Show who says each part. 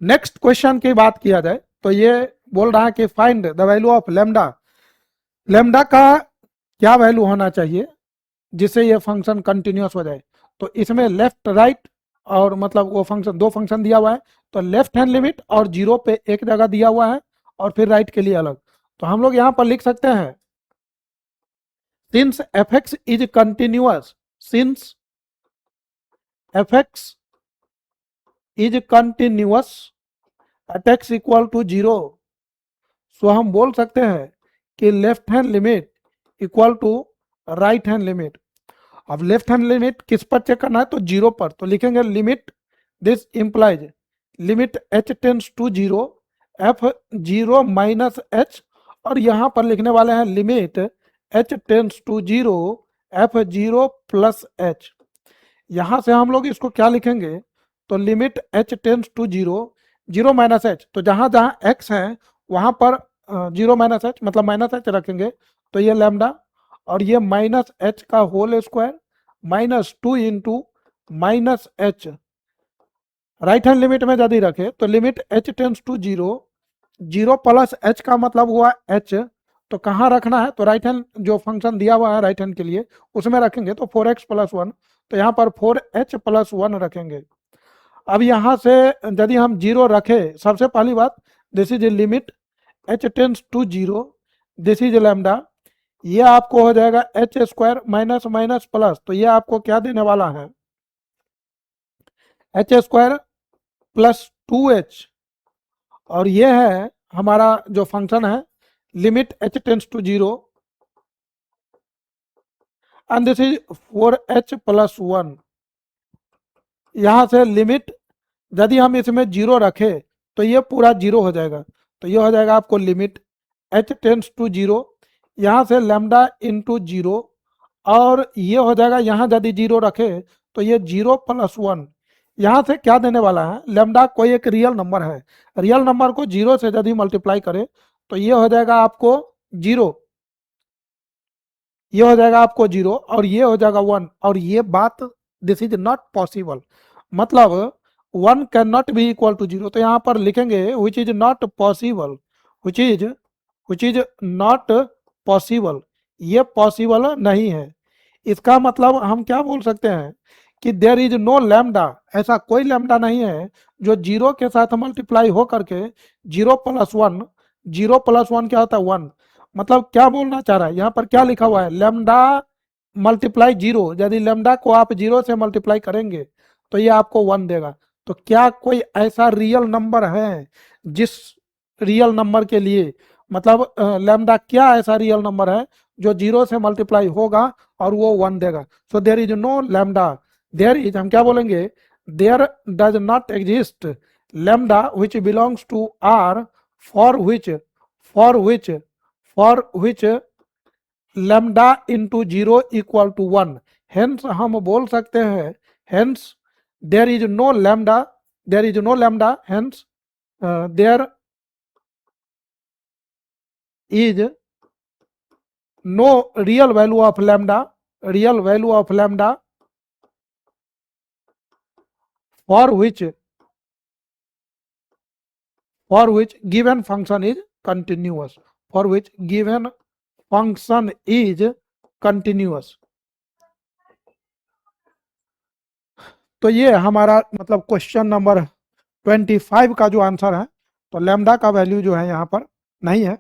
Speaker 1: Next question की बात किया जाए तो ये बोल रहा है कि find the value of lambda. Lambda का क्या वैल्यू होना चाहिए जिससे ये फंक्शन कंटिन्यूअस हो जाए। तो इसमें लेफ्ट राइट और मतलब वो फंक्शन, दो फंक्शन दिया हुआ है, तो लेफ्ट हैंड लिमिट और जीरो पे एक जगह दिया हुआ है और फिर राइट के लिए अलग। तो हम लोग यहाँ पर लिख सकते हैं since F X is continuous, since F X is continuous at X equal to zero, so हम बोल सकते हैं कि left hand limit equal to right hand limit. अब लेफ्ट हैंड लिमिट किस पर चेक करना है, तो जीरो पर, तो लिखेंगे limit this implies limit H tends to zero F zero minus H, और यहां पर लिखने वाले हैं limit H tends to zero F zero plus H. यहां से हम लोग इसको क्या लिखेंगे, तो limit H tends to zero, zero minus H, तो जहां जहां एक्स है वहां पर जीरो माइनस एच मतलब माइनस एच रखेंगे, तो ये लैम्डा, और ये माइनस एच का whole square minus two into minus H. Right hand limit में यदि रखे तो limit H tends to zero, zero plus H का मतलब हुआ एच, तो कहाँ रखना है, तो राइट हैंड जो फंक्शन दिया हुआ है राइट हैंड के लिए उसमें रखेंगे, तो 4x+1, तो यहाँ पर 4h+1 रखेंगे। अब यहाँ से यदि हम जीरो रखे, सबसे पहली बात this is limit H tends to zero, this is lambda, ये आपको हो जाएगा H square minus minus plus, तो ये आपको क्या देने वाला है, एच स्क्वायर प्लस 2h, और ये है हमारा जो फंक्शन है limit H tends to zero and this is 4h+1। यहां से लिमिट यदि हम इसमें जीरो रखे तो ये पूरा जीरो हो जाएगा, तो ये हो जाएगा आपको limit H tends to zero, यहाँ से लैम्डा इंटू जीरो, और ये हो जाएगा यहाँ यदि जीरो रखे तो ये 0+1, यहाँ से क्या देने वाला है, लैम्डा कोई एक रियल नंबर है, रियल नंबर को जीरो से यदि मल्टीप्लाई करे तो ये हो जाएगा आपको जीरो, ये हो जाएगा आपको जीरो, और ये हो जाएगा वन, और ये बात दिस इज नॉट पॉसिबल, मतलब one can not be equal to zero, तो यहाँ पर लिखेंगे which is not possible, which is not possible, ये पॉसिबल नहीं है। इसका मतलब हम क्या बोल सकते हैं कि देर इज नो लैम्डा, ऐसा कोई लैम्डा नहीं है जो जीरो के साथ मल्टीप्लाई हो करके 0+1, 0+1 क्या होता है, वन, मतलब क्या बोलना चाह रहा है, यहाँ पर क्या लिखा हुआ है, लैम्डा मल्टीप्लाई जीरो, यदि लैम्डा को आप जीरो से मल्टीप्लाई करेंगे तो ये आपको वन देगा। तो क्या कोई ऐसा रियल नंबर है जिस रियल नंबर के लिए, मतलब लैम्डा क्या ऐसा रियल नंबर है जो जीरो से मल्टीप्लाई होगा और वो वन देगा। So there is no lambda, there is, हम क्या बोलेंगे, there does not exist lambda which belongs to R for which for which lambda into zero equal to one. Hence हम बोल सकते हैं, hence there is no lambda, there is no lambda, hence there is no real value of lambda, real value of lambda for which given function is continuous, for which given function is continuous। तो ये हमारा मतलब question number 25 का जो answer है, तो lambda का value जो है यहाँ पर नहीं है।